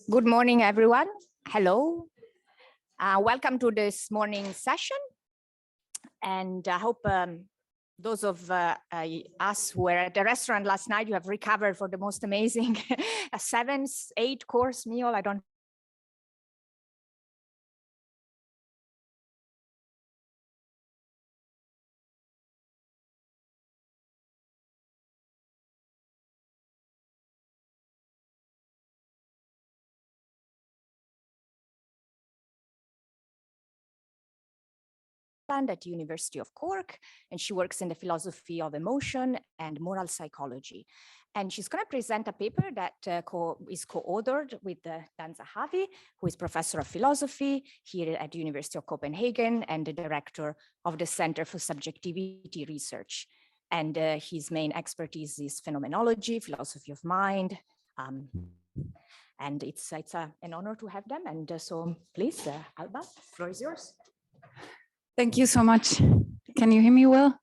Good morning, everyone. Hello. Welcome to this morning session. And I hope those of us who were at the restaurant last night, you have recovered for the most amazing 7, 8 course meal. I don't at the University of Cork, and she works in the philosophy of emotion and moral psychology. And she's going to present a paper that is co-authored with Dan Zahavi, who is professor of philosophy here at the University of Copenhagen and the director of the Center for Subjectivity Research. And his main expertise is phenomenology, philosophy of mind, and it's an honor to have them. And so please, Alba, the floor is yours. Thank you so much. Can you hear me well?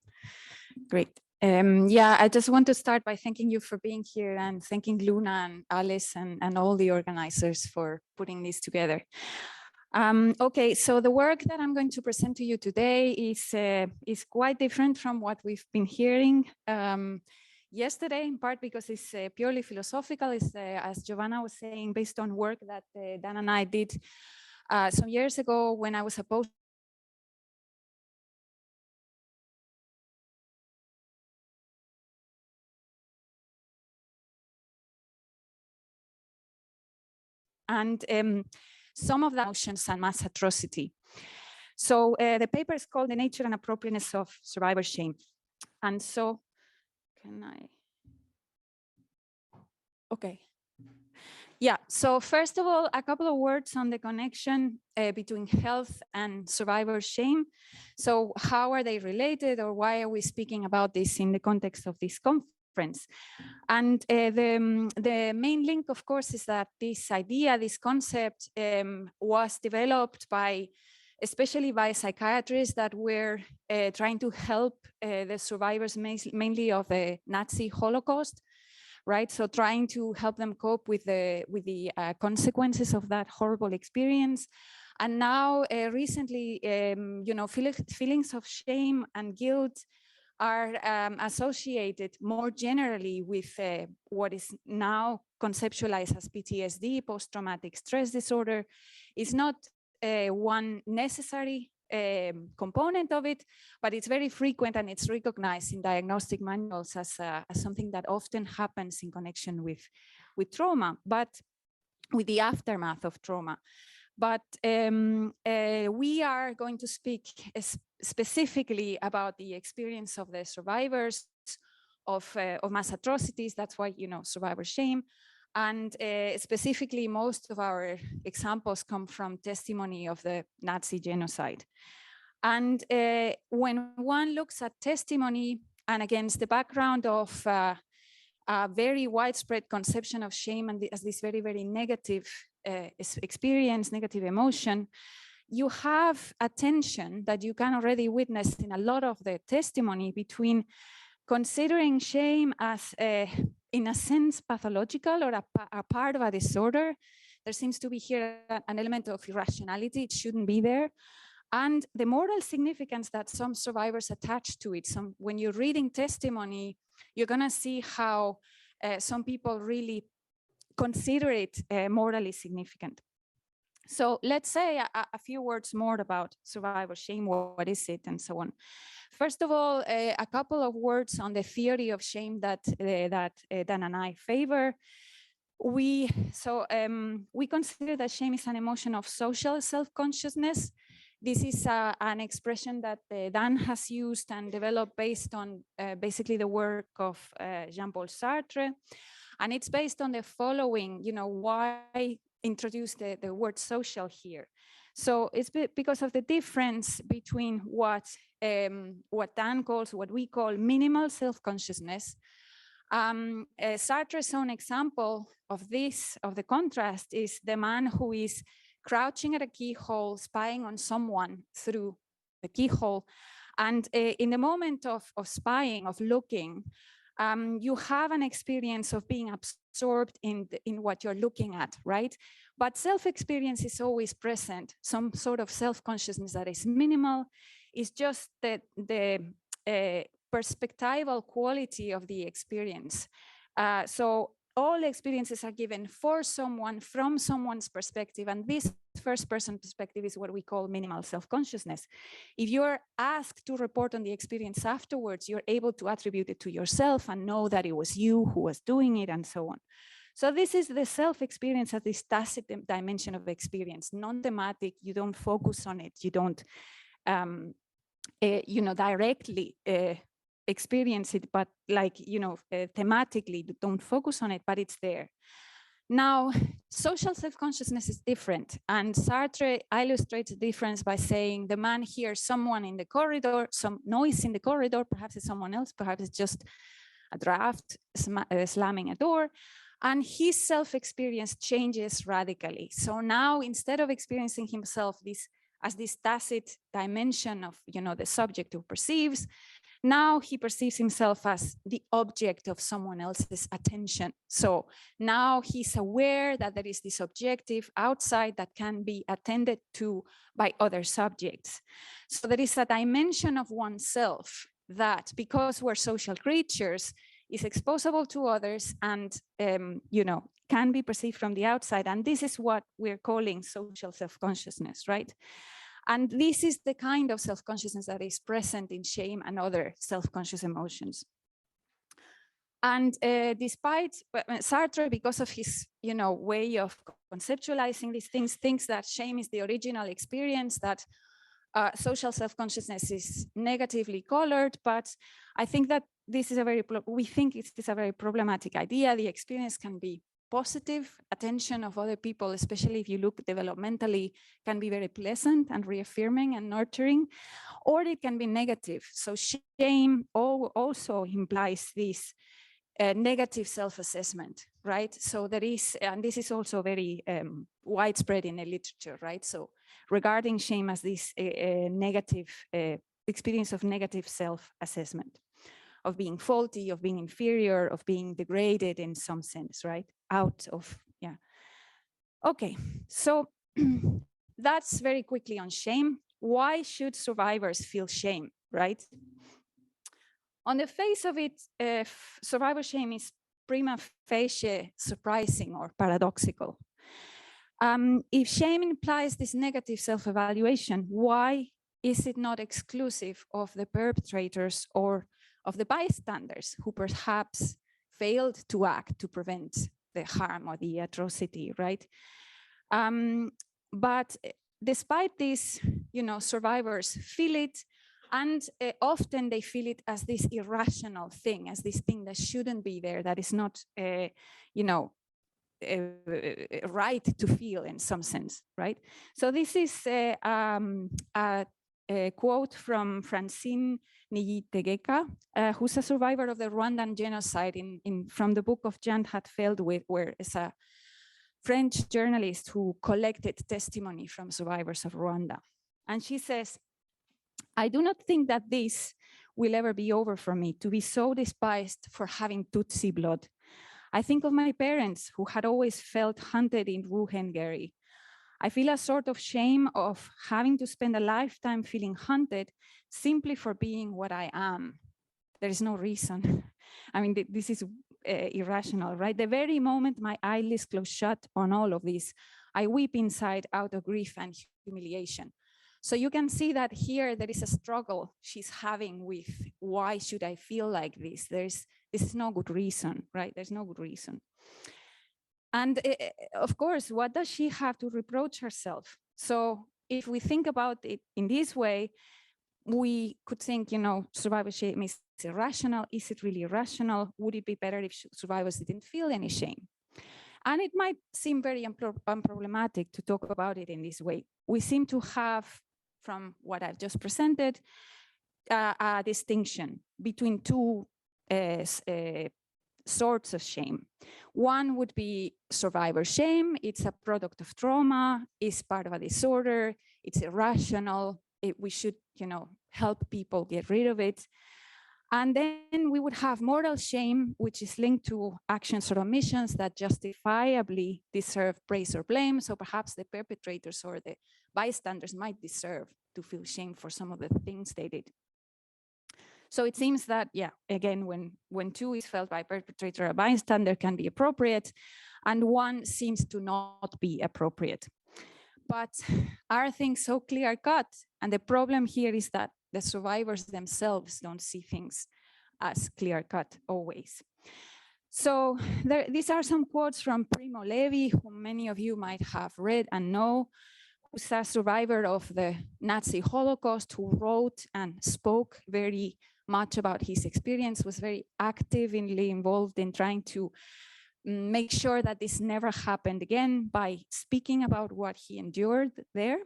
Great. Yeah, I just want to start by thanking you for being here and thanking Luna and Alice and all the organizers for putting this together. Okay, so the work that I'm going to present to you today is quite different from what we've been hearing yesterday, in part because it's purely philosophical. It's, as Giovanna was saying, based on work that Dan and I did some years ago when I was a postdoc. And some of the notions and mass atrocity. So the paper is called The Nature and Appropriateness of Survivor Shame. And so, okay. Yeah, so first of all, a couple of words on the connection between health and survivor shame. So how are they related, or why are we speaking about this in the context of this conference? And the main link, of course, is that this idea, this concept was developed especially by psychiatrists that were trying to help the survivors mainly of the Nazi Holocaust, right? So trying to help them cope with the consequences of that horrible experience. And now recently, feelings of shame and guilt are associated more generally with what is now conceptualized as PTSD, post-traumatic stress disorder. It's not one necessary component of it, but it's very frequent and it's recognized in diagnostic manuals as something that often happens in connection with trauma, but with the aftermath of trauma. But we are going to speak specifically about the experience of the survivors of mass atrocities. That's why, survivor shame. And specifically, most of our examples come from testimony of the Nazi genocide. And when one looks at testimony and against the background of a very widespread conception of shame and as this very, very negative experience, negative emotion, you have a tension that you can already witness in a lot of the testimony between considering shame as in a sense pathological or a part of a disorder. There seems to be here an element of irrationality. It shouldn't be there. And the moral significance that some survivors attach to it. When you're reading testimony, you're going to see how some people really consider it morally significant. So let's say a few words more about survivor shame. What is it, and so on. First of all, a couple of words on the theory of shame that Dan and I favor. We consider that shame is an emotion of social self-consciousness. This is an expression that Dan has used and developed based on basically the work of Jean-Paul Sartre. And it's based on the following, why introduce the word social here. So it's because of the difference between what Dan calls, what we call minimal self-consciousness. Sartre's own example of the contrast is the man who is crouching at a keyhole, spying on someone through the keyhole. And in the moment of spying, of looking, you have an experience of being absorbed in what you're looking at, right? But self-experience is always present. Some sort of self-consciousness that is minimal. Is just the perspectival quality of the experience. So all experiences are given for someone from someone's perspective, and this first person perspective is what we call minimal self-consciousness. If you're asked to report on the experience afterwards, you're able to attribute it to yourself and know that it was you who was doing it and so on. So this is the self-experience as this tacit dimension of experience, non-thematic. You don't focus on it. You don't directly experience it, but like, thematically, don't focus on it, but it's there. Now, social self-consciousness is different. And Sartre illustrates the difference by saying the man hears someone in the corridor, some noise in the corridor, perhaps it's someone else, perhaps it's just a draft slamming a door, and his self-experience changes radically. So now, instead of experiencing himself as this tacit dimension of, the subject who perceives, now he perceives himself as the object of someone else's attention. So now he's aware that there is this objective outside that can be attended to by other subjects. So there is a dimension of oneself that, because we're social creatures, is exposable to others and, can be perceived from the outside. And this is what we're calling social self-consciousness, right? And this is the kind of self-consciousness that is present in shame and other self-conscious emotions. And despite Sartre, because of his, way of conceptualizing these things, thinks that shame is the original experience, that social self-consciousness is negatively colored. But I think that this is we think it's a very problematic idea. The experience can be positive. Attention of other people, especially if you look developmentally, can be very pleasant and reaffirming and nurturing, or it can be negative. So shame also implies this negative self-assessment, right? So there is, and this is also very widespread in the literature, right? So regarding shame as this negative experience of negative self-assessment, of being faulty, of being inferior, of being degraded in some sense, right? Out of, yeah. Okay, so that's very quickly on shame. Why should survivors feel shame, right? On the face of it, survivor shame is prima facie surprising or paradoxical. If shame implies this negative self-evaluation, why is it not exclusive of the perpetrators or of the bystanders who perhaps failed to act to prevent the harm or the atrocity, right? But despite this, survivors feel it, and often they feel it as this irrational thing, as this thing that shouldn't be there, that is not, right to feel in some sense, right? So this is a quote from Francine Niyitegeka, who's a survivor of the Rwandan genocide from the book of Jan Hatfield, where is a French journalist who collected testimony from survivors of Rwanda. And she says, I do not think that this will ever be over for me, to be so despised for having Tutsi blood. I think of my parents who had always felt hunted in Ruhengeri. I feel a sort of shame of having to spend a lifetime feeling hunted simply for being what I am. There is no reason. I mean, this is irrational, right? The very moment my eyelids close shut on all of this, I weep inside out of grief and humiliation. So you can see that here there is a struggle she's having with why should I feel like this? This is no good reason, right? There's no good reason. And of course, what does she have to reproach herself? So if we think about it in this way, we could think, survivor shame is irrational. Is it really irrational? Would it be better if survivors didn't feel any shame? And it might seem very unproblematic to talk about it in this way. We seem to have, from what I've just presented, a distinction between two sorts of shame. One would be survivor shame. It's a product of trauma, it's part of a disorder, it's irrational. We should, help people get rid of it. And then we would have moral shame, which is linked to actions or omissions that justifiably deserve praise or blame. So perhaps the perpetrators or the bystanders might deserve to feel shame for some of the things they did. So it seems that, yeah, again, when two is felt by perpetrator or bystander can be appropriate, and one seems to not be appropriate. But are things so clear-cut? And the problem here is that the survivors themselves don't see things as clear-cut always. So these are some quotes from Primo Levi, who many of you might have read and know, who's a survivor of the Nazi Holocaust, who wrote and spoke very much about his experience, was very actively involved in trying to make sure that this never happened again by speaking about what he endured there.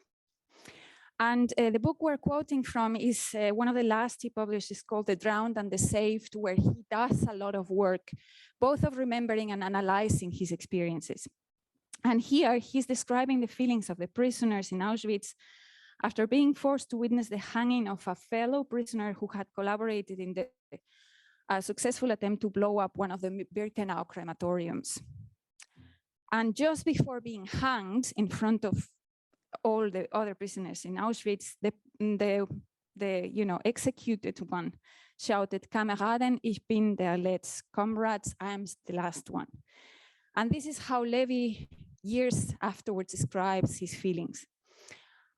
And the book we're quoting from is one of the last he published. It's called The Drowned and the Saved, where he does a lot of work, both of remembering and analyzing his experiences. And here he's describing the feelings of the prisoners in Auschwitz after being forced to witness the hanging of a fellow prisoner who had collaborated in the successful attempt to blow up one of the Birkenau crematoriums. And just before being hanged in front of all the other prisoners in Auschwitz, the executed one shouted, "Kameraden, ich bin der Letzte," comrades, I am the last one. And this is how Levi, years afterwards, describes his feelings.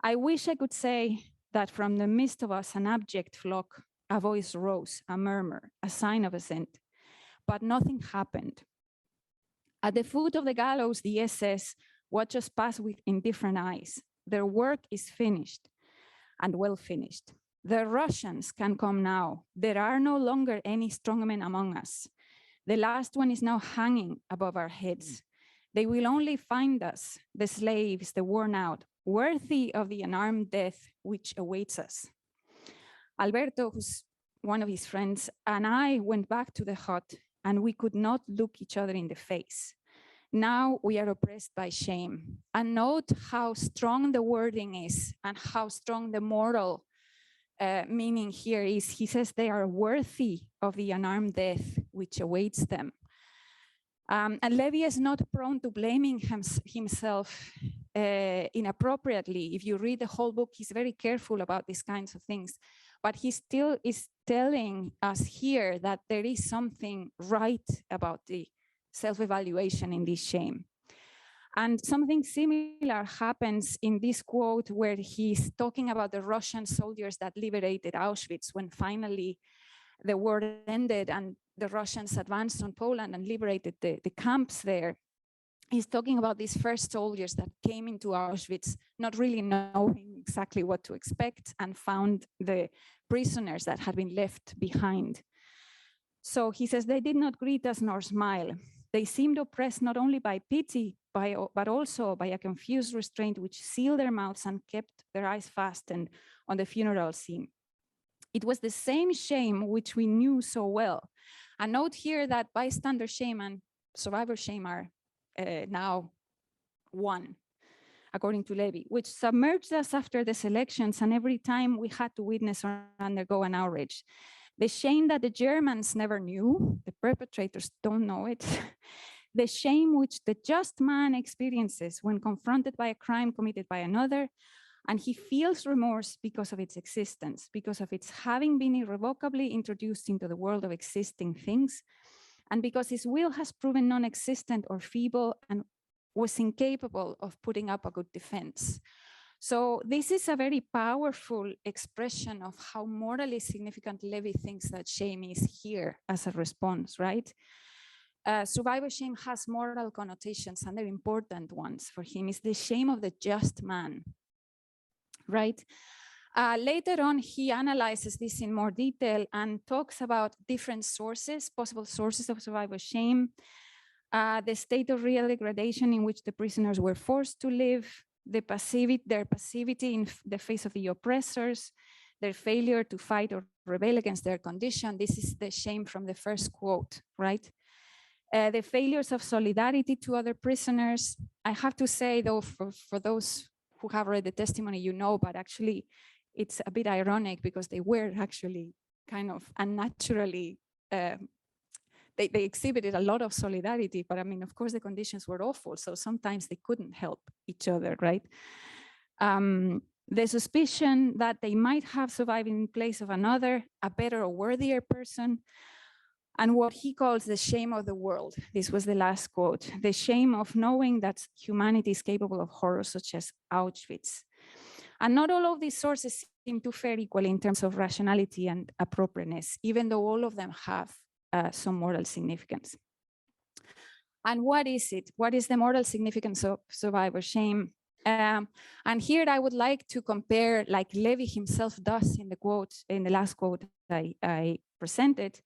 "I wish I could say that from the midst of us, an abject flock, a voice rose, a murmur, a sign of assent, but nothing happened. At the foot of the gallows, the SS watch us pass with indifferent eyes. Their work is finished, and well finished. The Russians can come now. There are no longer any strongmen among us. The last one is now hanging above our heads. They will only find us, the slaves, the worn out, worthy of the unarmed death which awaits us." Alberto, who's one of his friends, and I went back to the hut, and we could not look each other in the face. Now we are oppressed by shame. And note how strong the wording is and how strong the moral meaning here is. He says they are worthy of the unarmed death which awaits them. And Levi is not prone to blaming himself inappropriately. If you read the whole book, he's very careful about these kinds of things. But he still is telling us here that there is something right about the self-evaluation in this shame. And something similar happens in this quote where he's talking about the Russian soldiers that liberated Auschwitz when finally the war ended and the Russians advanced on Poland and liberated the camps there. He's talking about these first soldiers that came into Auschwitz, not really knowing exactly what to expect, and found the prisoners that had been left behind. So he says, they did not greet us nor smile. They seemed oppressed not only by pity, but also by a confused restraint which sealed their mouths and kept their eyes fastened on the funeral scene. It was the same shame which we knew so well. And note here that bystander shame and survivor shame are now one, according to Levi, which submerged us after the selections and every time we had to witness or undergo an outrage. The shame that the Germans never knew, the perpetrators don't know it, the shame which the just man experiences when confronted by a crime committed by another, and he feels remorse because of its existence, because of its having been irrevocably introduced into the world of existing things, and because his will has proven non-existent or feeble and was incapable of putting up a good defense. So this is a very powerful expression of how morally significant Levi thinks that shame is here as a response, right? Survivor shame has moral connotations, and they're important ones for him. It's the shame of the just man, right? Later on, he analyzes this in more detail and talks about different sources, possible sources of survivor shame, the state of real degradation in which the prisoners were forced to live, their passivity in the face of the oppressors, their failure to fight or rebel against their condition. This is the shame from the first quote, right? The failures of solidarity to other prisoners. I have to say, though, for those who have read the testimony, you know, but actually it's a bit ironic because they were actually kind of unnaturally, they exhibited a lot of solidarity, but I mean, of course, the conditions were awful. So sometimes they couldn't help each other, right? The suspicion that they might have survived in place of another, a better or worthier person, and what he calls the shame of the world. This was the last quote: the shame of knowing that humanity is capable of horrors such as Auschwitz. And not all of these sources seem to fare equally in terms of rationality and appropriateness, even though all of them have some moral significance. And what is it? What is the moral significance of survivor shame? And here I would like to compare, like Levi himself does in the quote, in the last quote I presented,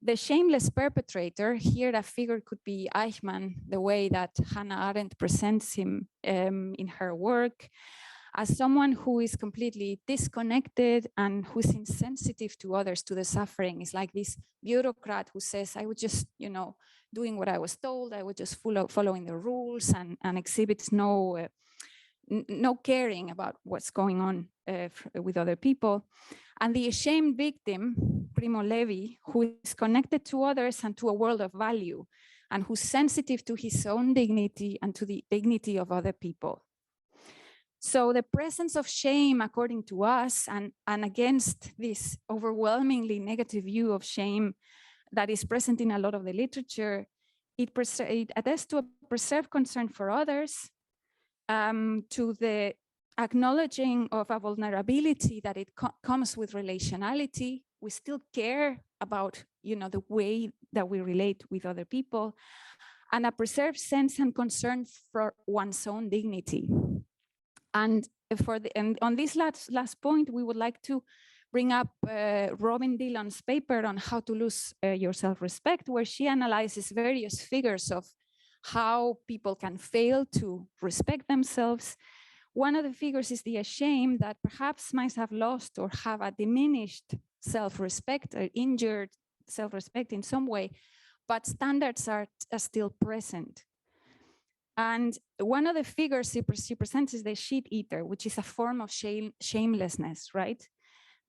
the shameless perpetrator. Here a figure could be Eichmann, the way that Hannah Arendt presents him in her work, as someone who is completely disconnected and who's insensitive to others, to the suffering. It's like this bureaucrat who says, I would just, doing what I was told, I would just following the rules, and exhibits no caring about what's going on with other people. And the ashamed victim, Primo Levi, who is connected to others and to a world of value, and who's sensitive to his own dignity and to the dignity of other people. So the presence of shame, according to us, and against this overwhelmingly negative view of shame that is present in a lot of the literature, it attests to a preserved concern for others, to the acknowledging of a vulnerability that it comes with relationality. We still care about, the way that we relate with other people, and a preserved sense and concern for one's own dignity. And on this last point, we would like to bring up Robin Dillon's paper on how to lose your self-respect, where she analyzes various figures of how people can fail to respect themselves. One of the figures is the ashamed that perhaps might have lost or have a diminished self-respect or injured self-respect in some way, but standards are still present. And one of the figures she presents is the sheet eater, which is a form of shamelessness, right?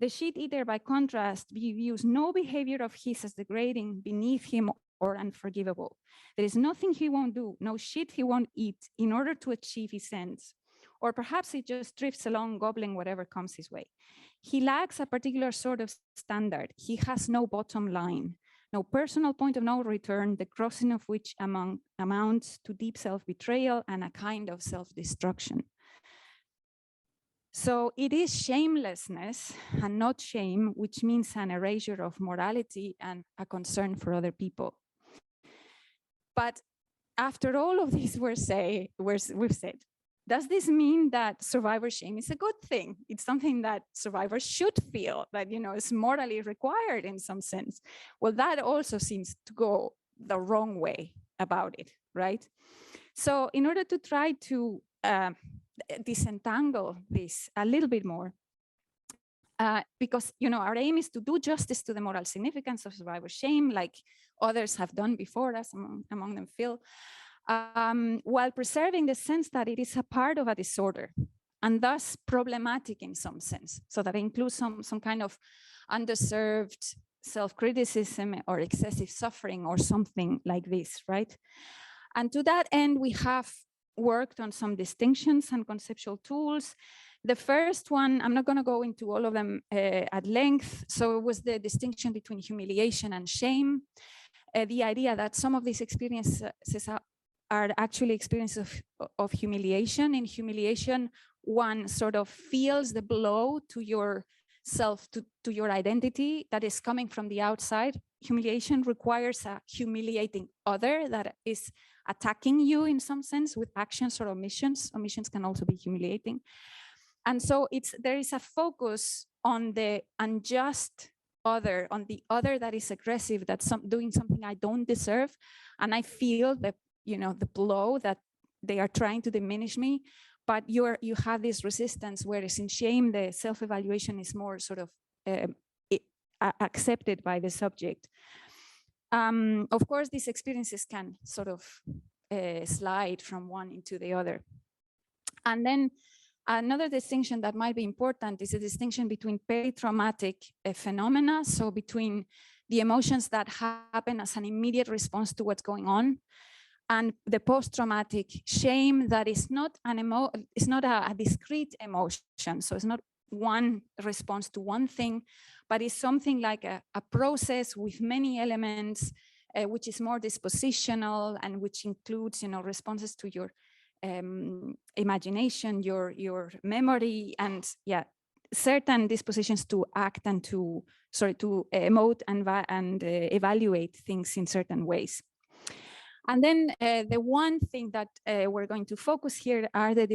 The sheet eater, by contrast, views no behavior of his as degrading, beneath him, or unforgivable. There is nothing he won't do, no shit he won't eat in order to achieve his ends. Or perhaps he just drifts along, gobbling whatever comes his way. He lacks a particular sort of standard. He has no bottom line, no personal point of no return, the crossing of which amounts to deep self-betrayal and a kind of self-destruction. So it is shamelessness and not shame, which means an erasure of morality and a concern for other people. But after all of this we've said, does this mean that survivor shame is a good thing? It's something that survivors should feel, that is morally required in some sense. Well, that also seems to go the wrong way about it, right? So in order to try to disentangle this a little bit more, because our aim is to do justice to the moral significance of survivor shame, like others have done before us, among them Phil, while preserving the sense that it is a part of a disorder and thus problematic in some sense. So that includes some kind of underserved self-criticism or excessive suffering or something like this, right? And to that end, we have worked on some distinctions and conceptual tools. The first one, I'm not going to go into all of them at length. So it was the distinction between humiliation and shame. The idea that some of these experiences are actually experiences of humiliation. In humiliation, one sort of feels the blow to yourself, to your identity that is coming from the outside. Humiliation requires a humiliating other that is attacking you in some sense with actions or omissions. Omissions can also be humiliating. And so there is a focus on the unjust other, on the other that is aggressive, that's doing something I don't deserve. And I feel the blow that they are trying to diminish me, but you have this resistance, whereas in shame, the self-evaluation is more sort of accepted by the subject. Of course, these experiences can sort of slide from one into the other. And then Another distinction that might be important is a distinction between peri-traumatic phenomena, so between the emotions that happen as an immediate response to what's going on, and the post-traumatic shame that is not a discrete emotion, so it's not one response to one thing, but it's something like a process with many elements, which is more dispositional and which includes, responses to your imagination, your memory, and certain dispositions to act and to emote and evaluate things in certain ways. And then the one thing that we're going to focus here are the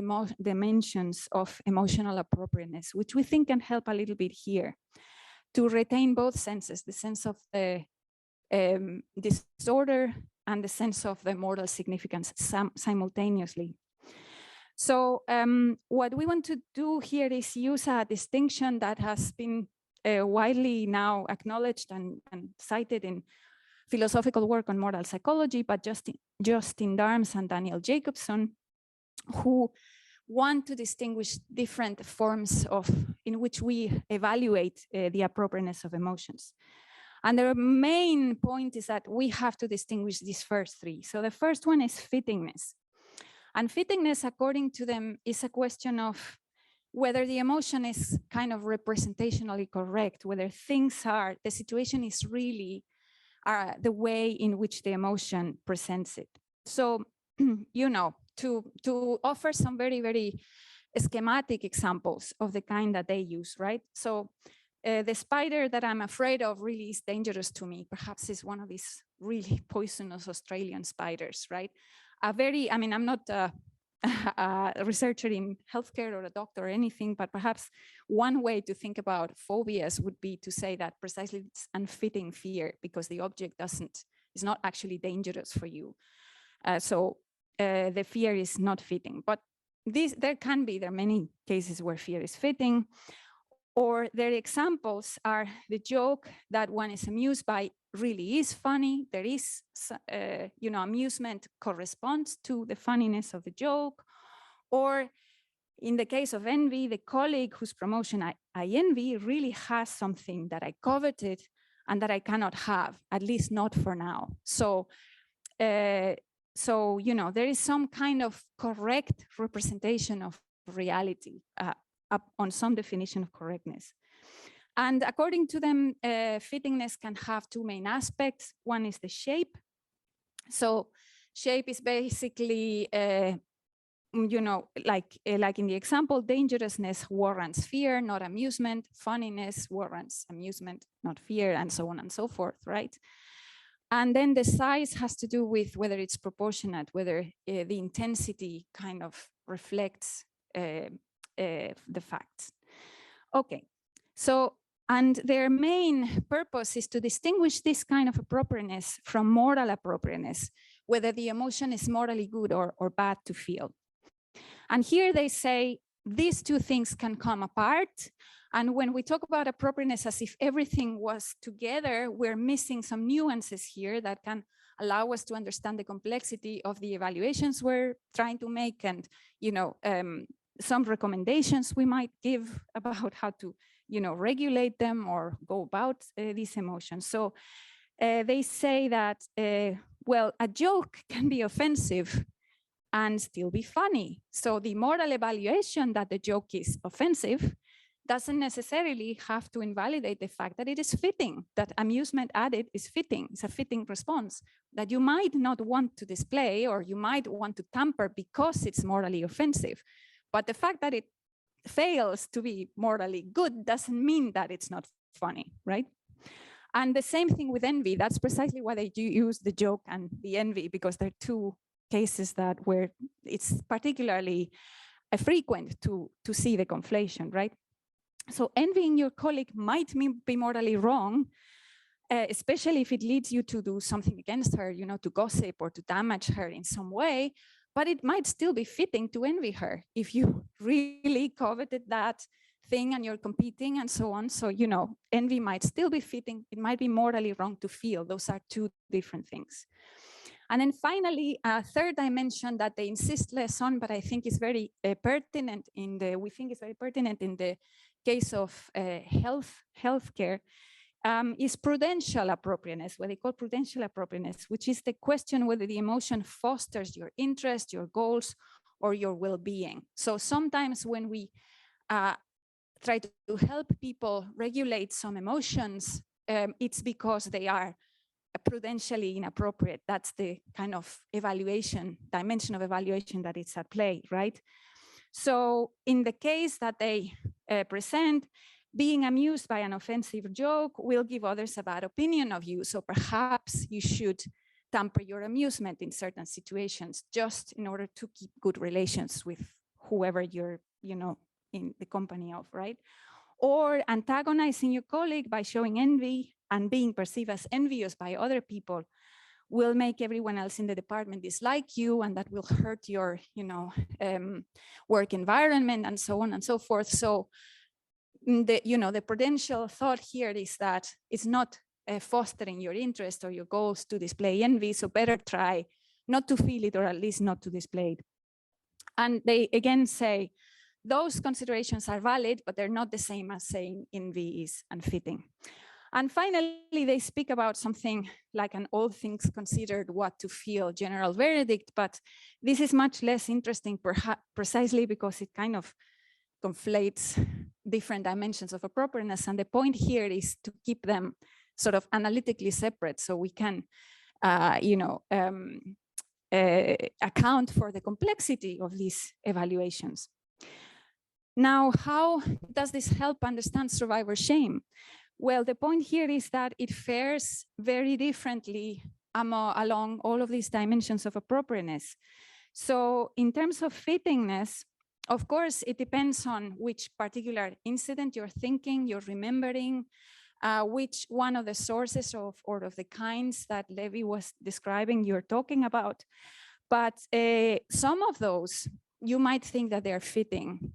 dimensions of emotional appropriateness, which we think can help a little bit here to retain both senses, the sense of the disorder and the sense of the moral significance simultaneously. So what we want to do here is use a distinction that has been widely now acknowledged and cited in philosophical work on moral psychology, but Justin Darms and Daniel Jacobson, who want to distinguish different forms in which we evaluate the appropriateness of emotions. And their main point is that we have to distinguish these first three. So the first one is fittingness. And fittingness, according to them, is a question of whether the emotion is kind of representationally correct, whether the situation is really the way in which the emotion presents it. So, to offer some very, very schematic examples of the kind that they use, right? So the spider that I'm afraid of really is dangerous to me. Perhaps it's one of these really poisonous Australian spiders, right? I'm not a researcher in healthcare or a doctor or anything, but perhaps one way to think about phobias would be to say that precisely it's unfitting fear because the object is not actually dangerous for you. So the fear is not fitting, but there are many cases where fear is fitting, or their examples are the joke that one is amused by really is funny. There is, amusement corresponds to the funniness of the joke. Or in the case of envy, the colleague whose promotion I envy really has something that I coveted and that I cannot have, at least not for now. So, there is some kind of correct representation of reality on some definition of correctness. And according to them, fittingness can have two main aspects. One is the shape. So shape is basically, like in the example, dangerousness warrants fear, not amusement. Funniness warrants amusement, not fear, and so on and so forth, right? And then the size has to do with whether it's proportionate, whether the intensity kind of reflects the facts. Okay, so, and their main purpose is to distinguish this kind of appropriateness from moral appropriateness, whether the emotion is morally good or bad to feel. And here they say these two things can come apart. And when we talk about appropriateness as if everything was together, we're missing some nuances here that can allow us to understand the complexity of the evaluations we're trying to make, and some recommendations we might give about how to regulate them or go about these emotions. So they say that, well, a joke can be offensive and still be funny. So the moral evaluation that the joke is offensive doesn't necessarily have to invalidate the fact that it is fitting, that amusement added is fitting. It's a fitting response that you might not want to display, or you might want to tamper because it's morally offensive. But the fact that it fails to be morally good doesn't mean that it's not funny, right? And the same thing with envy. That's precisely why they do use the joke and the envy, because they're two cases that where it's particularly frequent to see the conflation, right? So envying your colleague might be morally wrong, especially if it leads you to do something against her, to gossip or to damage her in some way. But it might still be fitting to envy her if you really coveted that thing and you're competing and so on. So, envy might still be fitting. It might be morally wrong to feel. Those are two different things. And then finally, a third dimension that they insist less on, but I think is very pertinent in the, we think is very pertinent in the case of healthcare, is prudential appropriateness, what they call prudential appropriateness, which is the question whether the emotion fosters your interest, your goals, or your well-being. So sometimes when we try to help people regulate some emotions, it's because they are prudentially inappropriate. That's the kind of evaluation, dimension of evaluation that is at play, right? So in the case that they present, being amused by an offensive joke will give others a bad opinion of you. So perhaps you should temper your amusement in certain situations just in order to keep good relations with whoever you're, in the company of, right? Or antagonizing your colleague by showing envy and being perceived as envious by other people will make everyone else in the department dislike you, and that will hurt your, work environment and so on and so forth. So the prudential thought here is that it's not fostering your interest or your goals to display envy. So better try not to feel it, or at least not to display it. And they again say, those considerations are valid, but they're not the same as saying envy is unfitting. And finally, they speak about something like an all things considered what to feel general verdict, but this is much less interesting precisely because it kind of conflates different dimensions of appropriateness. And the point here is to keep them sort of analytically separate so we can, account for the complexity of these evaluations. Now, how does this help understand survivor shame? Well, the point here is that it fares very differently along all of these dimensions of appropriateness. So in terms of fittingness, of course, it depends on which particular incident you're thinking, you're remembering, which one of the sources or of the kinds that Levi was describing you're talking about. But some of those, you might think that they're fitting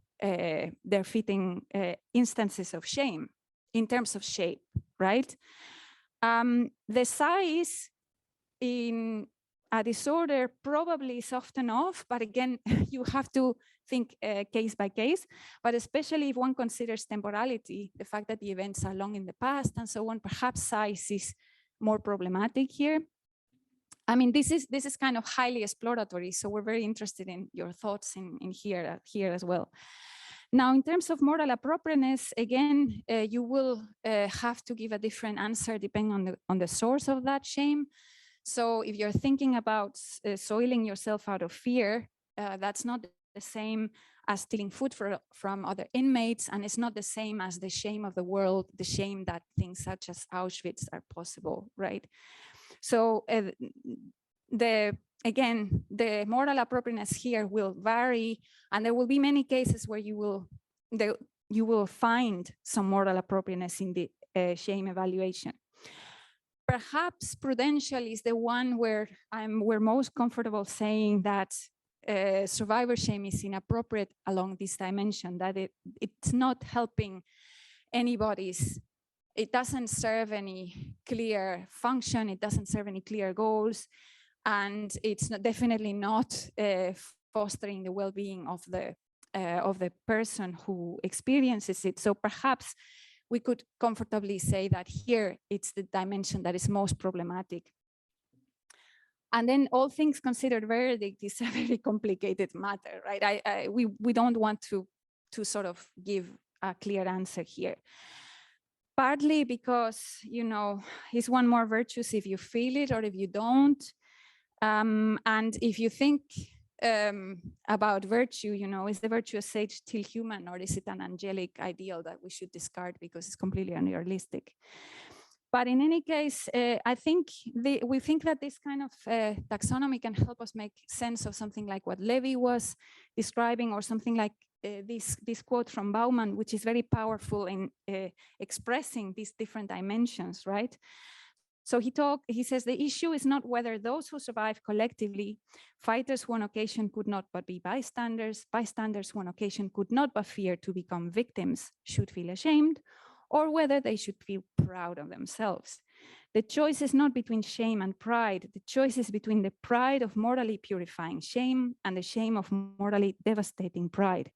instances of shame in terms of shape, right? The size in a disorder probably is often off, but again, you have to think case by case, but especially if one considers temporality, the fact that the events are long in the past and so on, perhaps size is more problematic here. I mean, this is kind of highly exploratory, so we're very interested in your thoughts in here as well. Now, in terms of moral appropriateness, again, you will have to give a different answer depending on the source of that shame. So if you're thinking about soiling yourself out of fear, that's not the same as stealing food from other inmates, and it's not the same as the shame of the world, the shame that things such as Auschwitz are possible, right? So again, the moral appropriateness here will vary, and there will be many cases where you will find some moral appropriateness in the shame evaluation. Perhaps prudential is the one where we're most comfortable saying that survivor shame is inappropriate along this dimension, that it's not helping anybody's. It doesn't serve any clear function, it doesn't serve any clear goals, and it's definitely not fostering the well-being of the person who experiences it. So perhaps we could comfortably say that here it's the dimension that is most problematic. And then all things considered verdict is a very complicated matter, right? We don't want to sort of give a clear answer here. Partly because, is one more virtuous if you feel it or if you don't? And if you think about virtue, is the virtuous sage still human, or is it an angelic ideal that we should discard because it's completely unrealistic? But in any case, I think we think that this kind of taxonomy can help us make sense of something like what Levi was describing, or something like this quote from Bauman, which is very powerful in expressing these different dimensions, right? So he says, the issue is not whether those who survive collectively, fighters who on occasion could not but be bystanders who on occasion could not but fear to become victims, should feel ashamed, or whether they should feel proud of themselves. The choice is not between shame and pride. The choice is between the pride of morally purifying shame and the shame of morally devastating pride.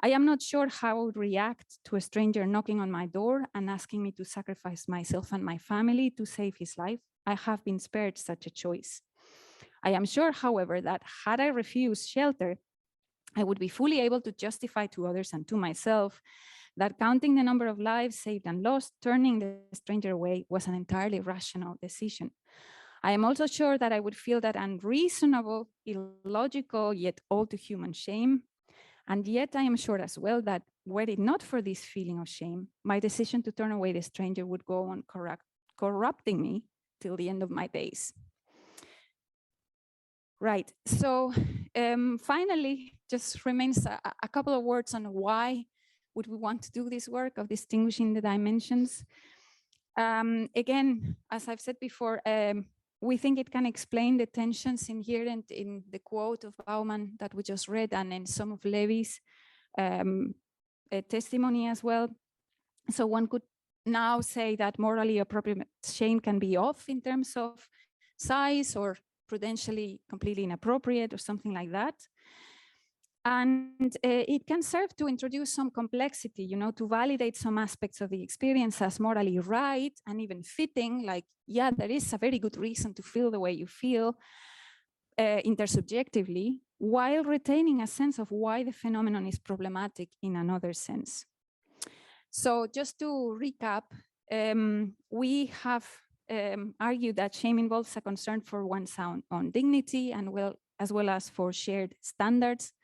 I am not sure how I would react to a stranger knocking on my door and asking me to sacrifice myself and my family to save his life. I have been spared such a choice. I am sure, however, that had I refused shelter, I would be fully able to justify to others and to myself that counting the number of lives saved and lost, turning the stranger away was an entirely rational decision. I am also sure that I would feel that unreasonable, illogical, yet all too human shame. And yet I am sure as well that were it not for this feeling of shame, my decision to turn away the stranger would go on corrupting me till the end of my days. Right, so finally, just remains a couple of words on why would we want to do this work of distinguishing the dimensions. Again, as I've said before, we think it can explain the tensions inherent in the quote of Bauman that we just read and in some of Levi's testimony as well. So one could now say that morally appropriate shame can be off in terms of size or prudentially completely inappropriate or something like that. And it can serve to introduce some complexity, to validate some aspects of the experience as morally right and even fitting, like, yeah, there is a very good reason to feel the way you feel intersubjectively, while retaining a sense of why the phenomenon is problematic in another sense. So just to recap, we have argued that shame involves a concern for one's own dignity and as well as for shared standards.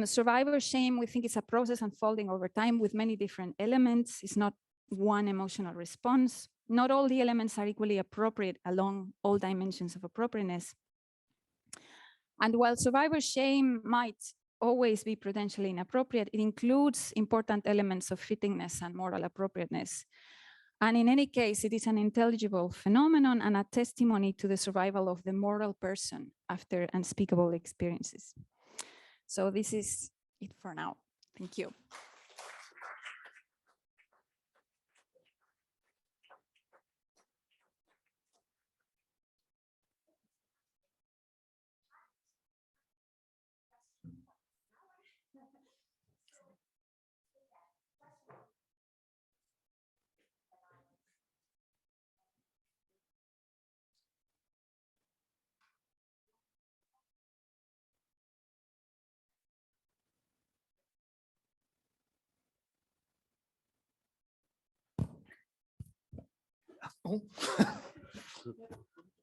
Survivor shame, we think, is a process unfolding over time with many different elements. It's not one emotional response. Not all the elements are equally appropriate along all dimensions of appropriateness. And while survivor shame might always be prudentially inappropriate, it includes important elements of fittingness and moral appropriateness. And in any case, it is an intelligible phenomenon and a testimony to the survival of the moral person after unspeakable experiences. So this is it for now. Thank you. Oh.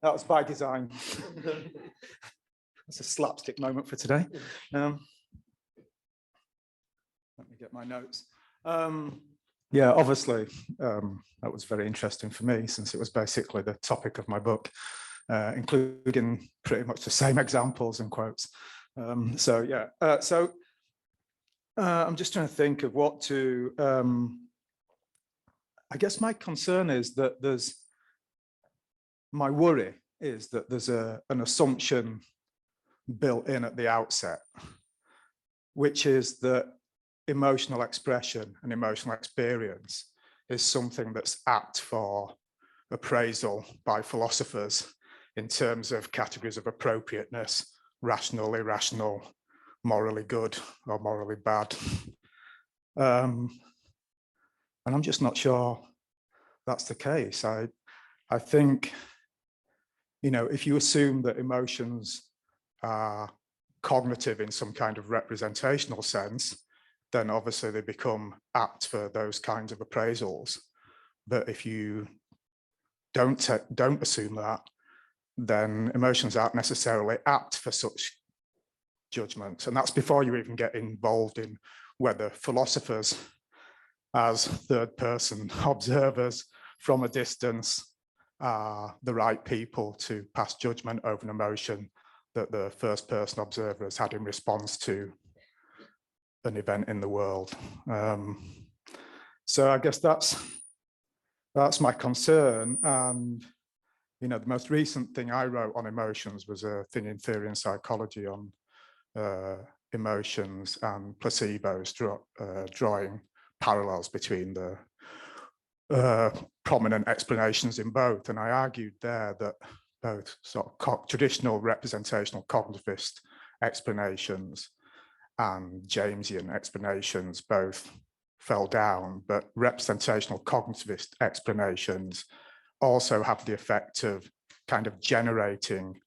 That was by design. That's a slapstick moment for today. Let me get my notes. Yeah, obviously, that was very interesting for me since it was basically the topic of my book, including pretty much the same examples and quotes. So yeah, I'm just trying to think of what to, I guess my concern is that my worry is that there's an assumption built in at the outset, which is that emotional expression and emotional experience is something that's apt for appraisal by philosophers in terms of categories of appropriateness, rational, irrational, morally good or morally bad. And I'm just not sure that's the case. I think, if you assume that emotions are cognitive in some kind of representational sense, then obviously they become apt for those kinds of appraisals. But if you don't assume that, then emotions aren't necessarily apt for such judgments. And that's before you even get involved in whether philosophers as third-person observers from a distance are the right people to pass judgment over an emotion that the first-person observers had in response to an event in the world. So I guess that's my concern. And the most recent thing I wrote on emotions was a thing in Theory and Psychology on emotions and placebos, drawing parallels between the prominent explanations in both. And I argued there that both sort of traditional representational cognitivist explanations and Jamesian explanations both fell down, but representational cognitivist explanations also have the effect of kind of generating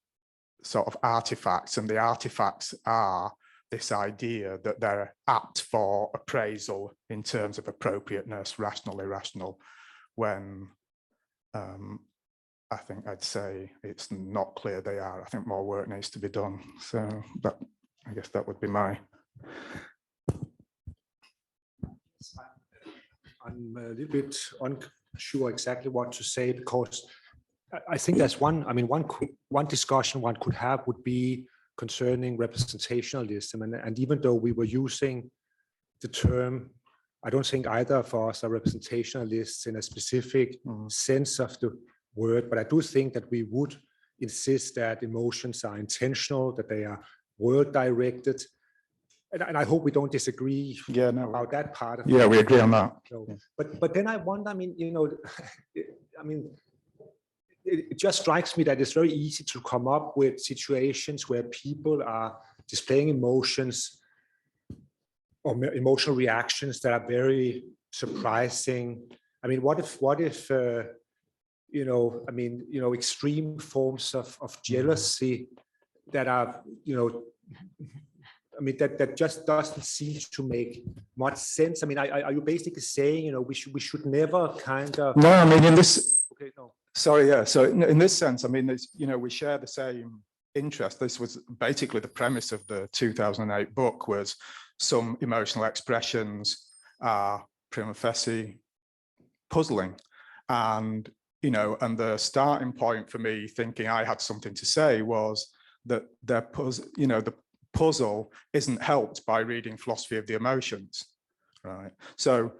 sort of artifacts, and the artifacts are this idea that they're apt for appraisal in terms of appropriateness, rational, irrational, when I think I'd say it's not clear they are. I think more work needs to be done. So that, I guess that would be my. I'm a little bit unsure exactly what to say, because I think there's one discussion one could have would be concerning representationalism, and even though we were using the term, I don't think either of us are representationalists in a specific sense of the word, but I do think that we would insist that emotions are intentional, that they are world directed, and I hope we don't disagree about that part of it. We agree on that. So, but then I wonder, it just strikes me that it's very easy to come up with situations where people are displaying emotions or emotional reactions that are very surprising. I mean, what if extreme forms of jealousy that are, that just doesn't seem to make much sense. I mean, are you basically saying, we should never kind of? No, I mean, in this. Okay, no. Sorry, yeah. So in this sense, I mean, we share the same interest. This was basically the premise of the 2008 book, was some emotional expressions are prima facie puzzling, and and the starting point for me thinking I had something to say was that the puzzle isn't helped by reading philosophy of the emotions, right? So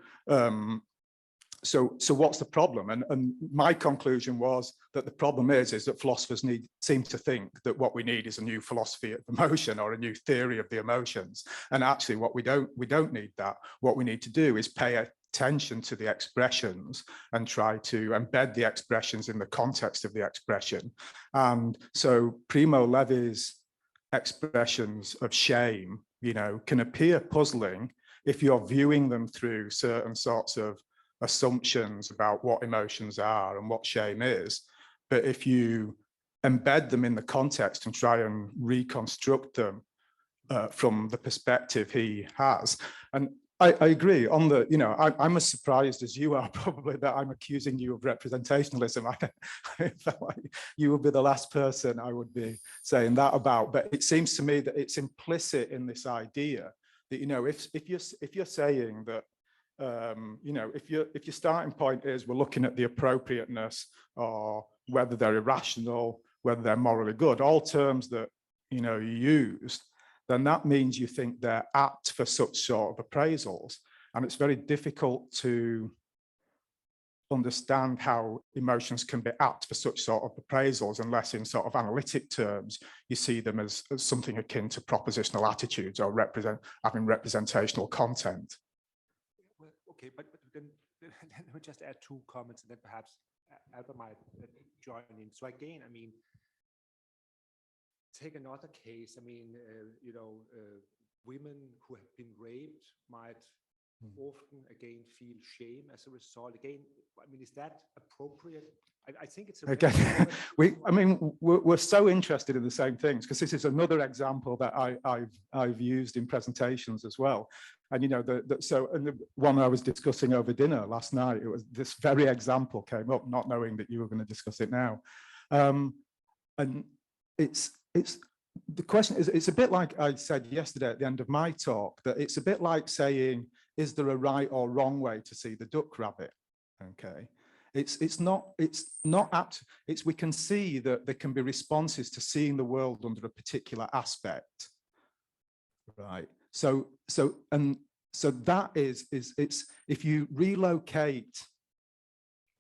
so what's the problem? And my conclusion was that the problem is that philosophers seem to think that what we need is a new philosophy of emotion or a new theory of the emotions. And actually we don't need that. What we need to do is pay attention to the expressions and try to embed the expressions in the context of the expression. And so Primo Levi's expressions of shame, can appear puzzling if you're viewing them through certain sorts of assumptions about what emotions are and what shame is. But if you embed them in the context and try and reconstruct them from the perspective he has, and I agree on the, I'm as surprised as you are probably that I'm accusing you of representationalism. I felt like you would be the last person I would be saying that about, but it seems to me that it's implicit in this idea that, if you're saying that, if your starting point is we're looking at the appropriateness or whether they're irrational, whether they're morally good, all terms that, you used, then that means you think they're apt for such sort of appraisals. And it's very difficult to understand how emotions can be apt for such sort of appraisals unless in sort of analytic terms, you see them as something akin to propositional attitudes or having representational content. Well, okay, but then let me just add two comments and then perhaps Alba might join in. So again, take another case. Women who have been raped might often again feel shame as a result. Again, is that appropriate? I think it's again. We're so interested in the same things because this is another example that I've used in presentations as well. And the one I was discussing over dinner last night, it was this very example came up, not knowing that you were going to discuss it now, and it's the question is, it's a bit like I said yesterday at the end of my talk, that it's a bit like saying, is there a right or wrong way to see the duck rabbit? Okay, it's not apt. We can see that there can be responses to seeing the world under a particular aspect, right? So that is it's if you relocate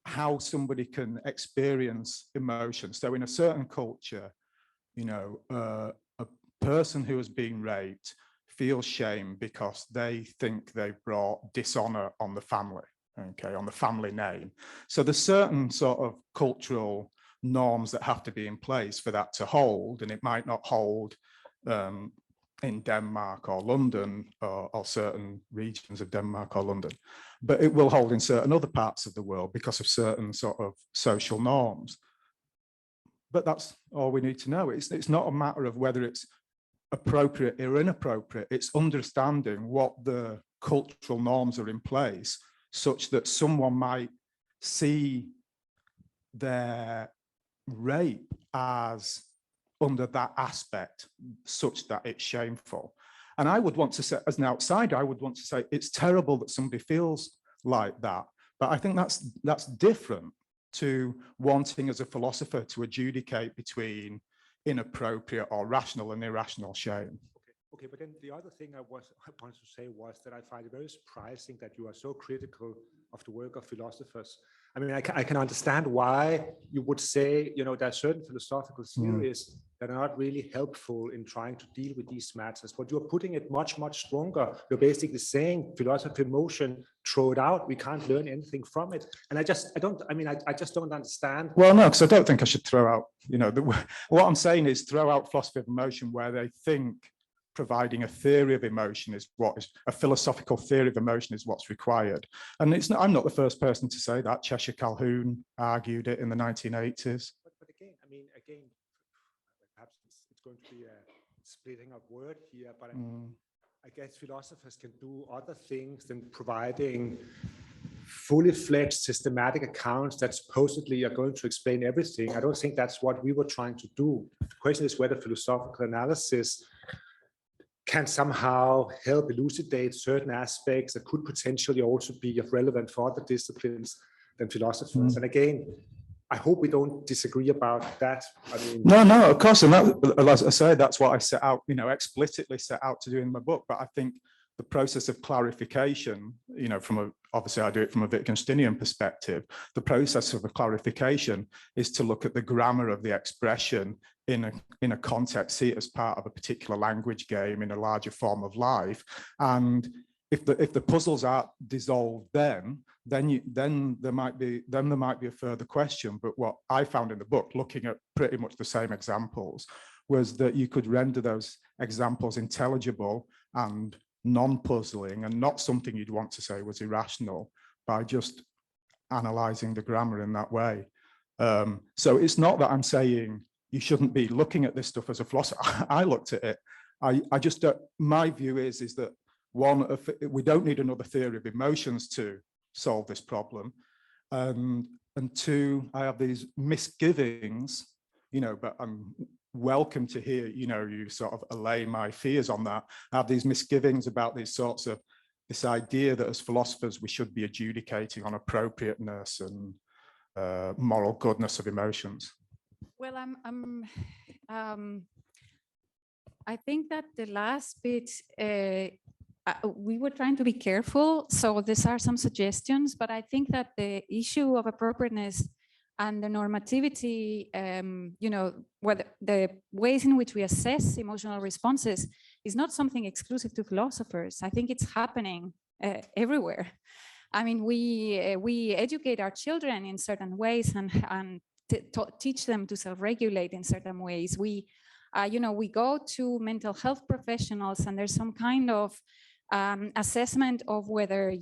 how somebody can experience emotion. So in a certain culture, a person who has been raped feels shame because they think they've brought dishonor on the family. okay, on the family name. So there's certain sort of cultural norms that have to be in place for that to hold, and it might not hold in Denmark or London or certain regions of Denmark or London, but it will hold in certain other parts of the world because of certain sort of social norms. But that's all we need to know. It's not a matter of whether it's appropriate or inappropriate. It's understanding what the cultural norms are in place such that someone might see their rape as under that aspect such that it's shameful. And I would want to say, as an outsider, I would want to say it's terrible that somebody feels like that. But I think that's different to wanting as a philosopher to adjudicate between inappropriate or rational and irrational shame. Okay, but then the other thing I wanted to say was that I find it very surprising that you are so critical of the work of philosophers. I mean, I can understand why you would say, you know, there are certain philosophical theories that are not really helpful in trying to deal with these matters, but you're putting it much, much stronger. You're basically saying philosophy in motion, throw it out. We can't learn anything from it. And I just don't understand. Well, no, because I don't think I should throw out, you know, what I'm saying is throw out philosophy of emotion where they think providing a theory of emotion is what is a philosophical theory of emotion is what's required. And it's not, I'm not the first person to say that. Cheshire Calhoun argued it in the 1980s. But again, perhaps it's going to be a splitting of word here, but I guess philosophers can do other things than providing fully fledged systematic accounts that supposedly are going to explain everything. I don't think that's what we were trying to do. The question is whether philosophical analysis can somehow help elucidate certain aspects that could potentially also be of relevance for other disciplines than philosophers. And again, I hope we don't disagree about that. I mean, no, of course. And that, as I say, that's what I set out, you know, explicitly set out to do in my book. But I think the process of clarification, you know, obviously I do it from a Wittgensteinian perspective. The process of a clarification is to look at the grammar of the expression in a context, see it as part of a particular language game in a larger form of life. And if the puzzles aren't dissolved then there might be a further question. But what I found in the book, looking at pretty much the same examples, was that you could render those examples intelligible and non-puzzling and not something you'd want to say was irrational by just analyzing the grammar in that way. So it's not that I'm saying you shouldn't be looking at this stuff as a philosopher. I looked at it. I just, my view is that one, we don't need another theory of emotions to solve this problem. And two, I have these misgivings, you know, but I'm welcome to hear, you know, you sort of allay my fears on that. I have these misgivings about these sorts of, this idea that as philosophers, we should be adjudicating on appropriateness and moral goodness of emotions. Well, I think that the last bit, we were trying to be careful. So these are some suggestions, but I think that the issue of appropriateness and the normativity, you know, whether the ways in which we assess emotional responses is not something exclusive to philosophers. I think it's happening everywhere. I mean, we educate our children in certain ways and teach them to self-regulate in certain ways. We, you know, we go to mental health professionals and there's some kind of assessment of whether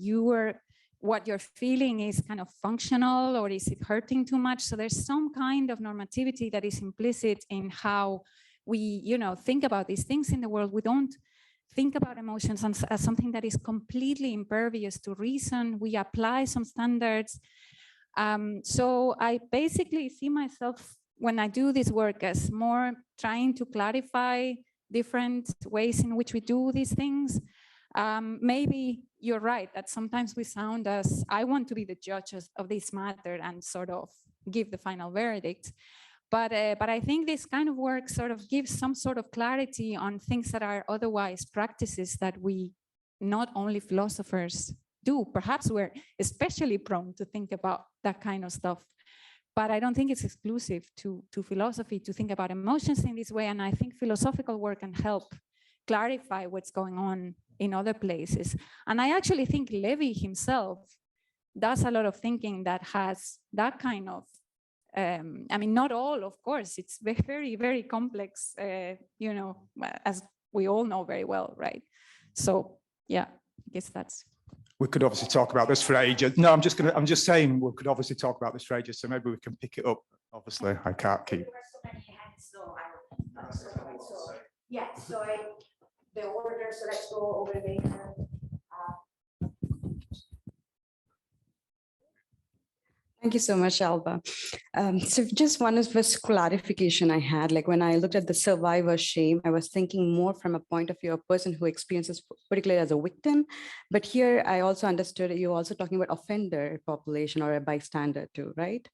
what you're feeling is kind of functional or is it hurting too much. So there's some kind of normativity that is implicit in how we, you know, think about these things in the world. We don't think about emotions as something that is completely impervious to reason. We apply some standards. So I basically see myself when I do this work as more trying to clarify different ways in which we do these things. Maybe you're right that sometimes we sound as I want to be the judge of this matter and sort of give the final verdict. But I think this kind of work sort of gives some sort of clarity on things that are otherwise practices that we, not only philosophers, do. Perhaps we're especially prone to think about that kind of stuff. But I don't think it's exclusive to philosophy to think about emotions in this way. And I think philosophical work can help clarify what's going on in other places. And I actually think Levi himself does a lot of thinking that has that kind of, I mean, not all, of course, it's very, very complex, you know, as we all know very well, right? So yeah, I guess that's. We could obviously talk about this for ages. No, I'm just saying we could obviously talk about this for ages, so maybe we can pick it up. Obviously, I can't keep. Yeah, so the order, so let's go over there. Thank you so much, Alba. So just one of this clarification I had, like when I looked at the survivor shame, I was thinking more from a point of view of a person who experiences particularly as a victim. But here I also understood you're also talking about offender population or a bystander too, right?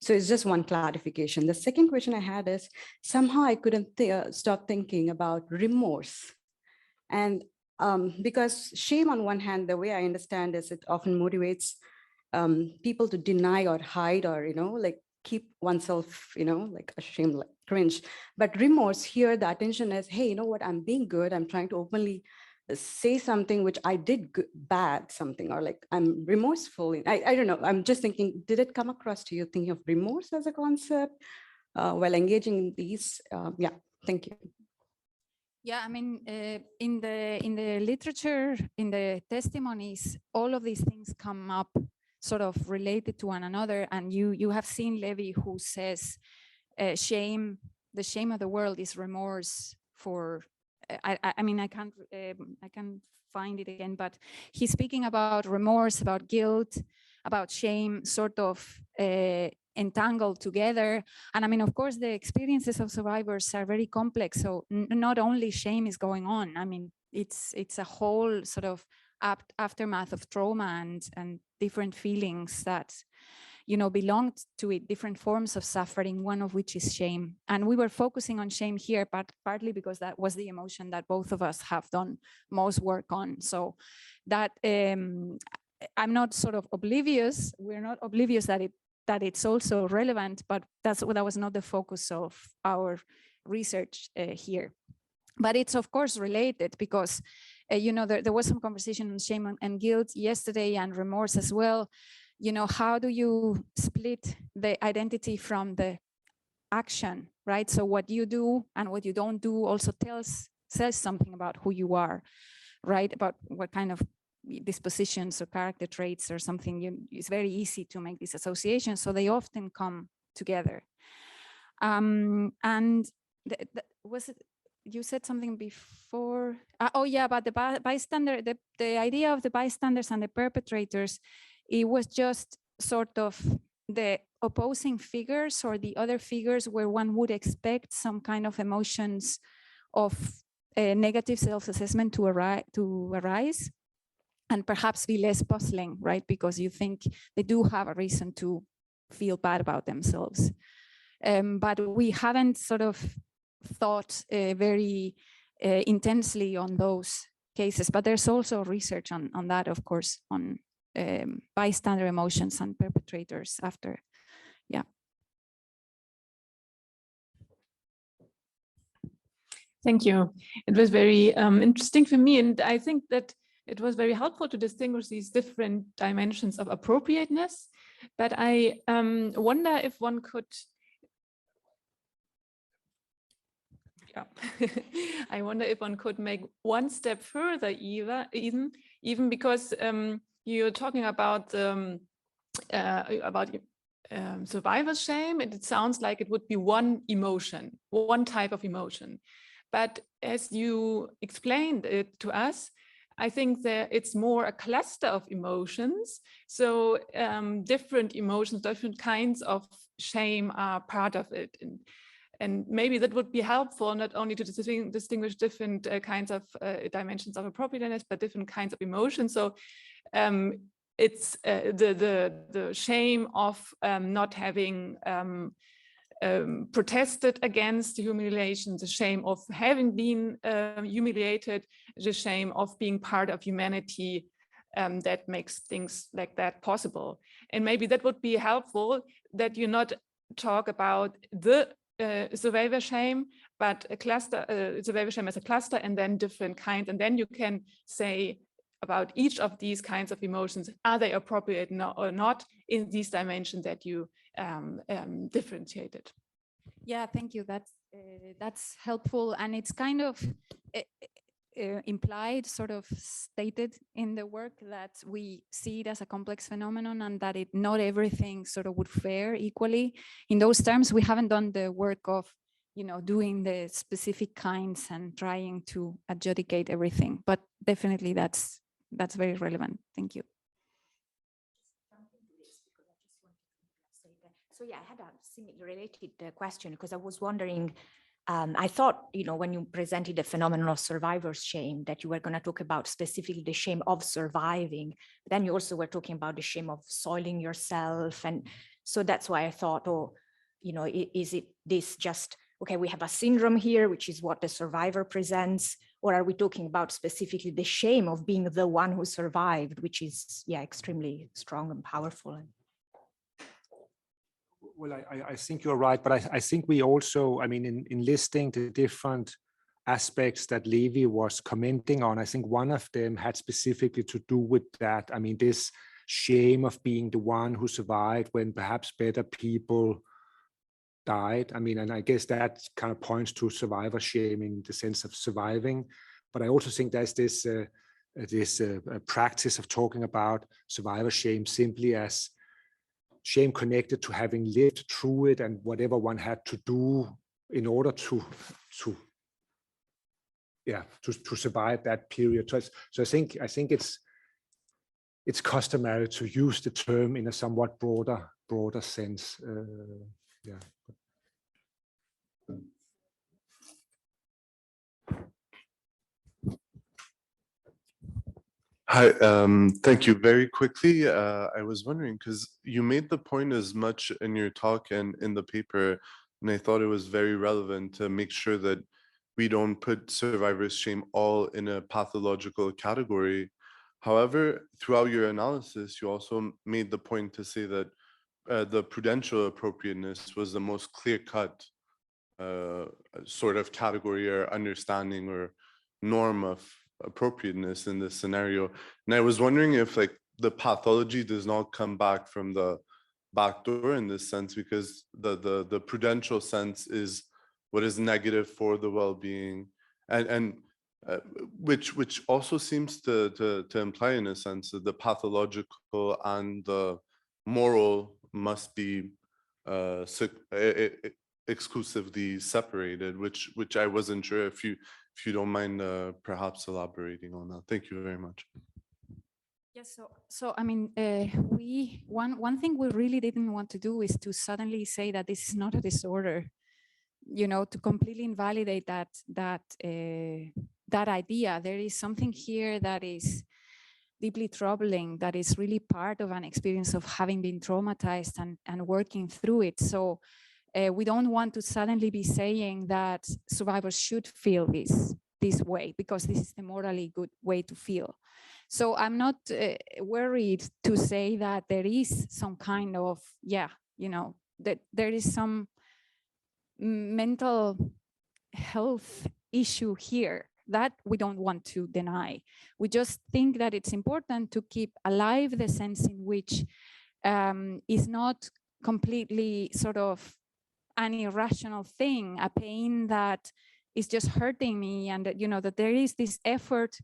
So it's just one clarification. The second question I had is somehow I couldn't stop thinking about remorse. And because shame on one hand, the way I understand is it often motivates people to deny or hide or, you know, like keep oneself, you know, like ashamed, like cringe. But remorse here, the attention is, hey, you know what, I'm being good. I'm trying to openly say something which I did bad something, or like I'm remorseful. I don't know. I'm just thinking, did it come across to you thinking of remorse as a concept while engaging in these? Yeah, thank you. Yeah, I mean, in the literature, in the testimonies, all of these things come up sort of related to one another. And you have seen Levi, who says shame, the shame of the world is remorse for, I mean, I can't find it again, but he's speaking about remorse, about guilt, about shame, sort of entangled together. And I mean, of course, the experiences of survivors are very complex. So not only shame is going on, I mean, it's a whole sort of aftermath of trauma and different feelings that, you know, belong to it, different forms of suffering, one of which is shame. And we were focusing on shame here, but partly because that was the emotion that both of us have done most work on. So that I'm not sort of oblivious, we're not oblivious that it's also relevant, but that was not the focus of our research here. But it's of course related because, you know, there was some conversation on shame and guilt yesterday and remorse as well. You know, how do you split the identity from the action, right? So what you do and what you don't do also says something about who you are, right? About what kind of dispositions or character traits or something. It's very easy to make these associations, so they often come together. And was it? You said something before. Oh yeah, about the bystander, the idea of the bystanders and the perpetrators. It was just sort of the opposing figures or the other figures where one would expect some kind of emotions of negative self-assessment to arise and perhaps be less puzzling, right? Because you think they do have a reason to feel bad about themselves. But we haven't sort of thought very intensely on those cases, but there's also research on that, of course, on bystander emotions and perpetrators after, yeah. Thank you. It was very interesting for me, and I think that it was very helpful to distinguish these different dimensions of appropriateness. But I wonder if one could, I wonder if one could make one step further, even because you're talking about survivor shame, and it sounds like it would be one emotion, one type of emotion. But as you explained it to us, I think that it's more a cluster of emotions. So different emotions, different kinds of shame are part of it. And maybe that would be helpful, not only to distinguish different kinds of dimensions of appropriateness, but different kinds of emotions. So it's the shame of not having protested against the humiliation, the shame of having been humiliated, the shame of being part of humanity that makes things like that possible. And maybe that would be helpful, that you not talk about the survivor shame, but a cluster, survivor shame as a cluster, and then different kinds. And then you can say about each of these kinds of emotions. Are they appropriate or not in these dimensions that you differentiated? Yeah, thank you. That's helpful, and it's kind of implied, sort of stated in the work, that we see it as a complex phenomenon and that not everything sort of would fare equally. In those terms, we haven't done the work of, doing the specific kinds and trying to adjudicate everything, but definitely that's very relevant. Thank you. So yeah, I had a similar related question, because I was wondering, I thought, when you presented the phenomenon of survivor's shame, that you were going to talk about specifically the shame of surviving. But then you also were talking about the shame of soiling yourself. And so that's why I thought, is it this just, okay, we have a syndrome here, which is what the survivor presents, or are we talking about specifically the shame of being the one who survived, which is, extremely strong and powerful? Well, I think you're right, but I think we also, in listing the different aspects that Levi was commenting on, I think one of them had specifically to do with that. This shame of being the one who survived when perhaps better people died. And I guess that kind of points to survivor shame in the sense of surviving. But I also think there's this practice of talking about survivor shame simply as shame connected to having lived through it and whatever one had to do in order to survive that period. So I think it's customary to use the term in a somewhat broader sense. Hi, thank you. Very quickly, I was wondering, because you made the point as much in your talk and in the paper, and I thought it was very relevant to make sure that we don't put survivor's shame all in a pathological category. However, throughout your analysis, you also made the point to say that the prudential appropriateness was the most clear-cut sort of category or understanding or norm of appropriateness in this scenario. And I was wondering if the pathology does not come back from the back door in this sense, because the prudential sense is what is negative for the well-being, and which also seems to imply in a sense that the pathological and the moral must be exclusively separated, which I wasn't sure if you don't mind perhaps elaborating on that. Thank you very much. Yes, so one thing we really didn't want to do is to suddenly say that this is not a disorder, to completely invalidate that idea. There is something here that is deeply troubling, that is really part of an experience of having been traumatized and working through it. So we don't want to suddenly be saying that survivors should feel this way, because this is the morally good way to feel. So I'm not worried to say that there is some kind of, that there is some mental health issue here that we don't want to deny. We just think that it's important to keep alive the sense in which is not completely sort of an irrational thing, a pain that is just hurting me, and that, that there is this effort,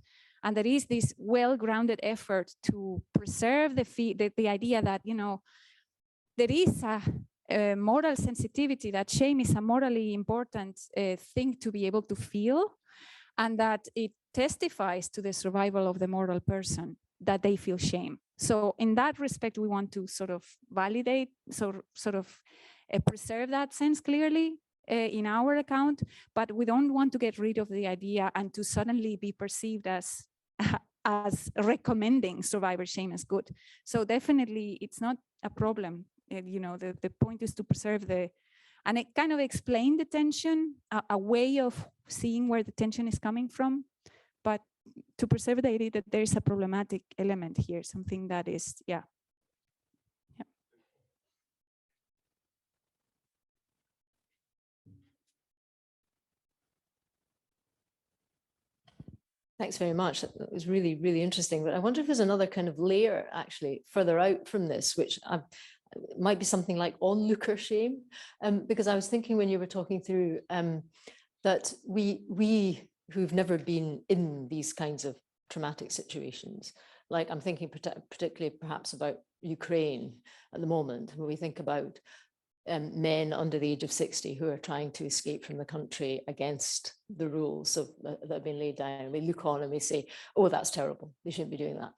and there is this well-grounded effort to preserve the idea that, there is a moral sensitivity, that shame is a morally important thing to be able to feel, and that it testifies to the survival of the moral person, that they feel shame. So in that respect, we want to sort of validate, preserve that sense clearly in our account, but we don't want to get rid of the idea and to suddenly be perceived as recommending survivor shame as good. So definitely it's not a problem. The point is to preserve and it kind of explain the tension, a way of seeing where the tension is coming from, but to preserve the idea that there's a problematic element here, something that is, Thanks very much. That was really, really interesting. But I wonder if there's another kind of layer actually further out from this, which might be something like onlooker shame. Because I was thinking when you were talking through that we who've never been in these kinds of traumatic situations, like I'm thinking particularly perhaps about Ukraine at the moment, when we think about men under the age of 60 who are trying to escape from the country against the rules that have been laid down. We look on and we say, oh, that's terrible. They shouldn't be doing that.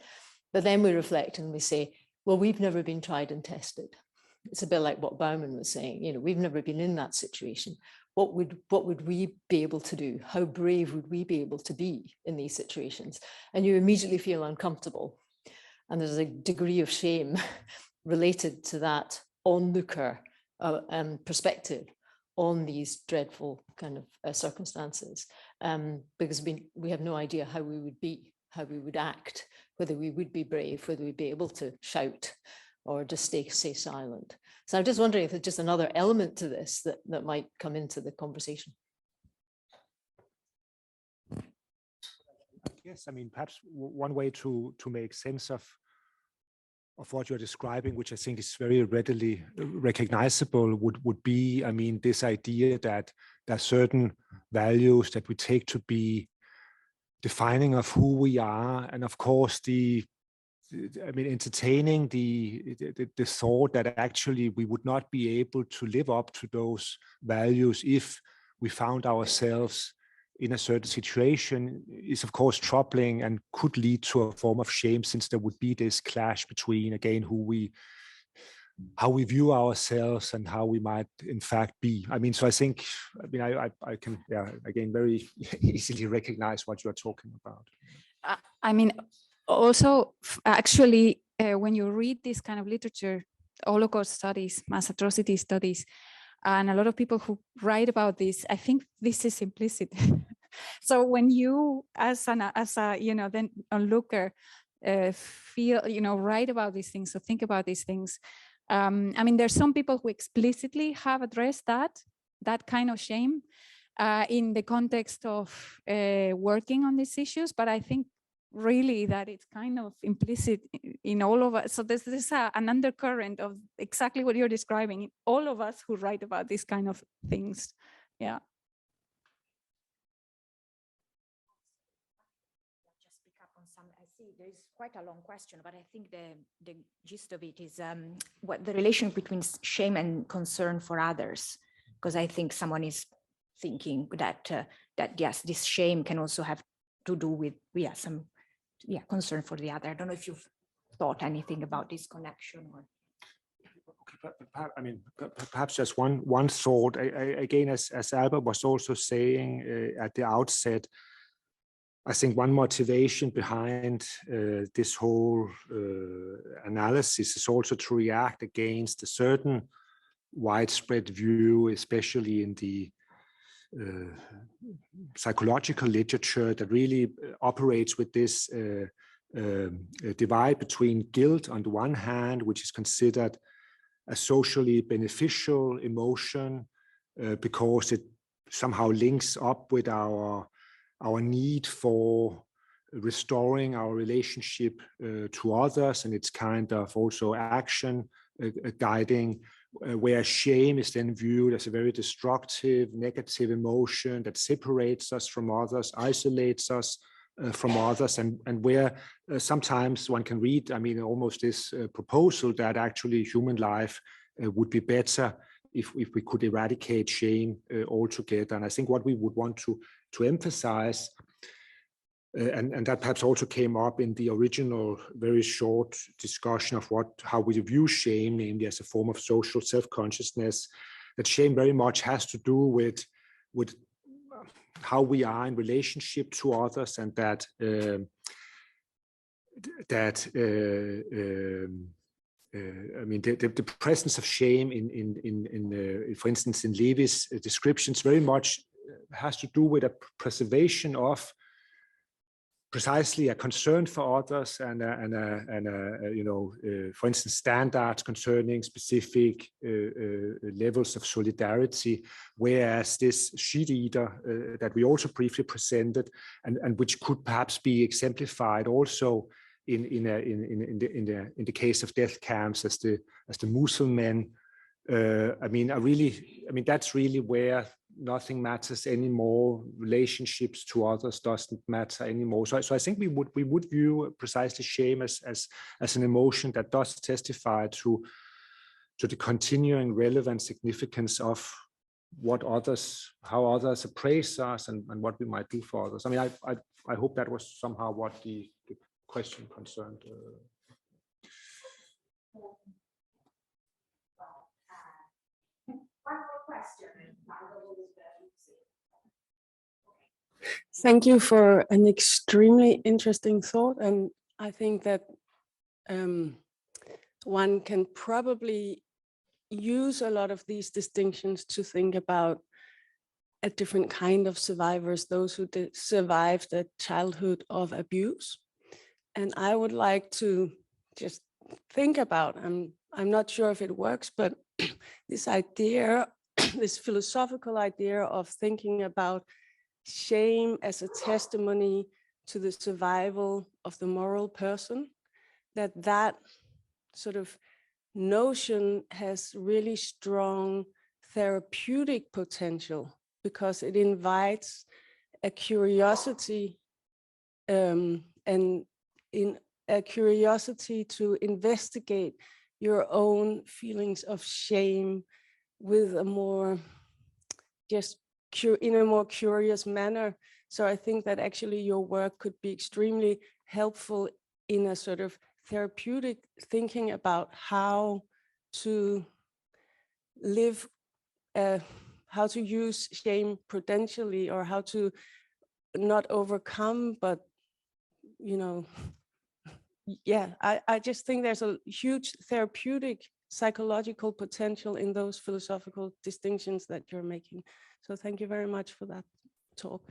But then we reflect and we say, well, we've never been tried and tested. It's a bit like what Bauman was saying, you know, we've never been in that situation. What would we be able to do? How brave would we be able to be in these situations? And you immediately feel uncomfortable. And there's a degree of shame related to that onlooker perspective on these dreadful kind of circumstances, because we have no idea how we would be, how we would act, whether we would be brave, whether we'd be able to shout or just stay silent. So I'm just wondering if there's just another element to this that might come into the conversation. Yes, I mean, perhaps one way to make sense of what you're describing, which I think is very readily recognizable, would be, I mean, this idea that there are certain values that we take to be defining of who we are, and of course entertaining the thought that actually we would not be able to live up to those values if we found ourselves in a certain situation is of course troubling and could lead to a form of shame, since there would be this clash between, again, how we view ourselves and how we might in fact be. I mean, so I think, I can, again, very easily recognize what you're talking about. I mean, also, actually, when you read this kind of literature, Holocaust studies, mass atrocity studies, and a lot of people who write about this, I think this is implicit. So when you, as a then onlooker, feel, write about these things, so think about these things. I mean, there's some people who explicitly have addressed that kind of shame in the context of working on these issues, but I think really that it's kind of implicit in all of us. So there's an undercurrent of exactly what you're describing in all of us who write about these kind of things. Yeah. Just pick up on some. I see there is quite a long question, but I think the gist of it is what the relation between shame and concern for others, because I think someone is thinking that yes, this shame can also have to do with some concern for the other. I don't know if you've thought anything about this connection. Or... Okay, I mean, perhaps just one thought. Again, as Alba was also saying at the outset, I think one motivation behind this whole analysis is also to react against a certain widespread view, especially in the psychological literature, that really operates with this divide between guilt on the one hand, which is considered a socially beneficial emotion because it somehow links up with our need for restoring our relationship to others, and it's kind of also action guiding, where shame is then viewed as a very destructive, negative emotion that separates us from others, isolates us from others, and where sometimes one can read, I mean, almost this proposal that actually human life would be better if we could eradicate shame altogether. And I think what we would want to emphasize, and that perhaps also came up in the original very short discussion of how we view shame, namely as a form of social self-consciousness, that shame very much has to do with how we are in relationship to others, and that I mean, the presence of shame in for instance, in Levi's descriptions very much has to do with a preservation of precisely a concern for others and for instance, standards concerning specific levels of solidarity, whereas this sheet eater that we also briefly presented and which could perhaps be exemplified also in the case of death camps as the Muslim. That's really where nothing matters anymore. Relationships to others doesn't matter anymore. So I think we would view precisely shame as an emotion that does testify to the continuing relevant significance of how others appraise us and what we might do for others. I mean, I hope that was somehow what the question concerned. One more question. Thank you for an extremely interesting thought. And I think that one can probably use a lot of these distinctions to think about a different kind of survivors, those who survived the childhood of abuse. And I would like to just think about, I'm not sure if it works, but this idea, this philosophical idea of thinking about shame as a testimony to the survival of the moral person, that sort of notion has really strong therapeutic potential because it invites a curiosity and in a curiosity to investigate your own feelings of shame with a more in a more curious manner. So I think that actually your work could be extremely helpful in a sort of therapeutic thinking about how to live, how to use shame prudentially, or how to not overcome, but, I just think there's a huge therapeutic psychological potential in those philosophical distinctions that you're making. So thank you very much for that talk.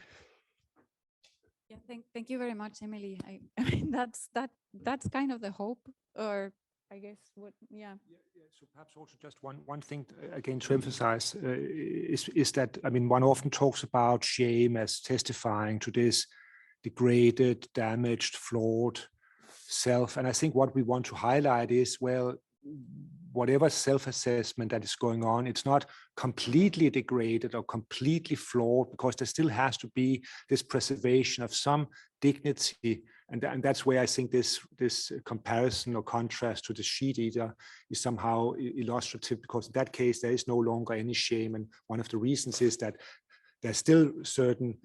Yeah, thank you very much, Emily. I mean, that's kind of the hope, or I guess So perhaps also just one thing again to emphasize is that, I mean, one often talks about shame as testifying to this degraded, damaged, flawed self. And I think what we want to highlight is, well, whatever self-assessment that is going on, it's not completely degraded or completely flawed, because there still has to be this preservation of some dignity. And that's where I think this comparison or contrast to the sheet eater is somehow illustrative, because in that case, there is no longer any shame. And one of the reasons is that there's still certain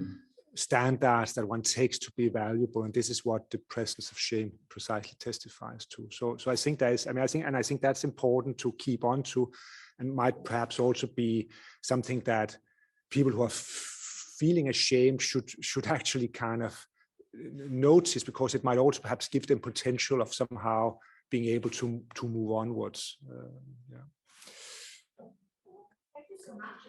standards that one takes to be valuable, and this is what the presence of shame precisely testifies to. So I think there is, I think that's important to keep on to, and might perhaps also be something that people who are feeling ashamed should actually kind of notice, because it might also perhaps give them potential of somehow being able to move onwards. Thank you so much.